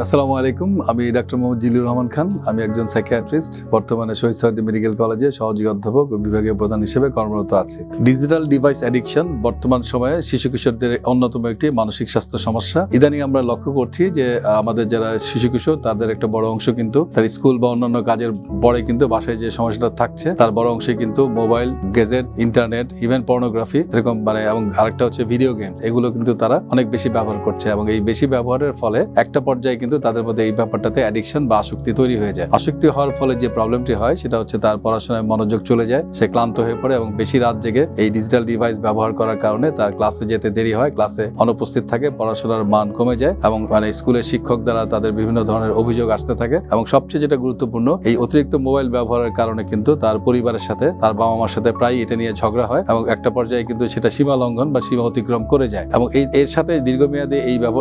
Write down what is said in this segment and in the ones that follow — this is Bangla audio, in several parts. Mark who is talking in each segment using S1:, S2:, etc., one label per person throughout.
S1: আসসালামু আলাইকুম, আমি ডাক্তার মোহাম্মদ জিল্লুর রহমান খান। আমি একজন সাইকিয়াট্রিস্ট, বর্তমানে শহীদ সৈয়দ মেডিকেল কলেজে সহযোগী অধ্যাপক ও বিভাগীয় প্রধান হিসেবে কর্মরত আছি। ডিজিটাল ডিভাইস অ্যাডিকশন বর্তমান সময়ে শিশু কিশোরদের অন্যতম একটি মানসিক স্বাস্থ্য সমস্যা। ইদানিং আমরা লক্ষ্য করছি যে আমাদের যারা শিশু কিশোর তাদের একটা বড় অংশ কিন্তু তার স্কুল বা অন্যান্য কাজের পরে কিন্তু বাসায় যে সমস্যাটা থাকছে তার বড় অংশে কিন্তু mobile, gadget, internet, even pornography এরকম এবং আরেকটা হচ্ছে ভিডিও গেম, এগুলো কিন্তু তারা অনেক বেশি ব্যবহার করছে এবং এই বেশি ব্যবহারের ফলে একটা পর্যায়ে কিন্তু তাদের মধ্যে এই ব্যাপারটাতে অ্যাডিকশন বা আসক্তি তৈরি হয়ে যায়। আসক্তি হওয়ার ফলে যে প্রবলেমটি হয় সেটা হচ্ছে তার পড়াশোনায় মনোযোগ চলে যায়, সে ক্লান্ত হয়ে পড়ে এবং বেশি রাত জেগে এই ডিজিটাল ডিভাইস ব্যবহার করার কারণে তার ক্লাসে যেতে দেরি হয়, ক্লাসে অনুপস্থিত থাকে, পড়াশোনার মান কমে যায় এবং স্কুলের শিক্ষক দ্বারা তাদের বিভিন্ন ধরনের অভিযোগ আসতে থাকে। এবং সবচেয়ে যেটা গুরুত্বপূর্ণ, এই অতিরিক্ত মোবাইল ব্যবহারের কারণে কিন্তু তার পরিবারের সাথে, তার বাবা মার সাথে প্রায় এটা নিয়ে ঝগড়া হয় এবং একটা পর্যায়ে কিন্তু সেটা সীমা লঙ্ঘন বা সীমা অতিক্রম করে যায়। এবং এর সাথে দীর্ঘমেয়াদী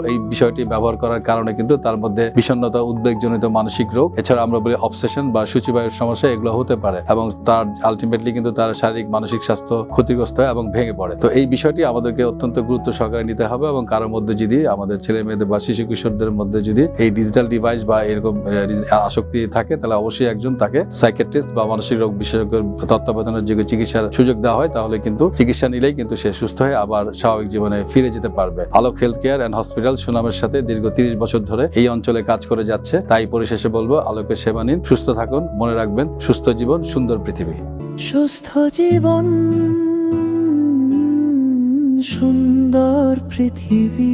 S1: এই বিষয়টি ব্যবহার করার কারণে কিন্তু তার মধ্যে বিষণ্ণতা, উদ্বেগজনিত মানসিক রোগ, এছাড়া আমরা বলি অবসেশন বা সূচিবায়ুর সমস্যা, এগুলো হতে পারে এবং তার আলটিমেটলি কিন্তু তার শারীরিক মানসিক স্বাস্থ্য ক্ষতিগ্রস্ত হয় এবং ভেঙে পড়ে। তো এই বিষয়টি আমাদেরকে অত্যন্ত গুরুত্ব সহকারে নিতে হবে এবং কারোর মধ্যে যদি আমাদের ছেলে মেয়েদের বা শিশু কিশোরদের মধ্যে যদি এই ডিজিটাল ডিভাইস বা এরকম আসক্তি থাকে তাহলে অবশ্যই একজন তাকে সাইকিয়াট্রিস্ট বা মানসিক রোগ বিশেষজ্ঞের তত্ত্বাবধানের যোগ্য চিকিৎসার সুযোগ দেওয়া হয়, তাহলে কিন্তু চিকিৎসা নিলেই কিন্তু সে সুস্থ হয়ে আবার স্বাভাবিক জীবনে ফিরে যেতে পারবে। আলোক হেলথ কেয়ার অ্যান্ড হসপিটাল সুনামের সাথে দীর্ঘ 30 বছর ধরে এই অঞ্চলে কাজ করে যাচ্ছে। তাই পরিশেষে বলবো, আলোকের সেবা নিন, সুস্থ থাকুন, মনে রাখবেন সুস্থ জীবন সুন্দর পৃথিবী।
S2: সুস্থ জীবন সুন্দর পৃথিবী।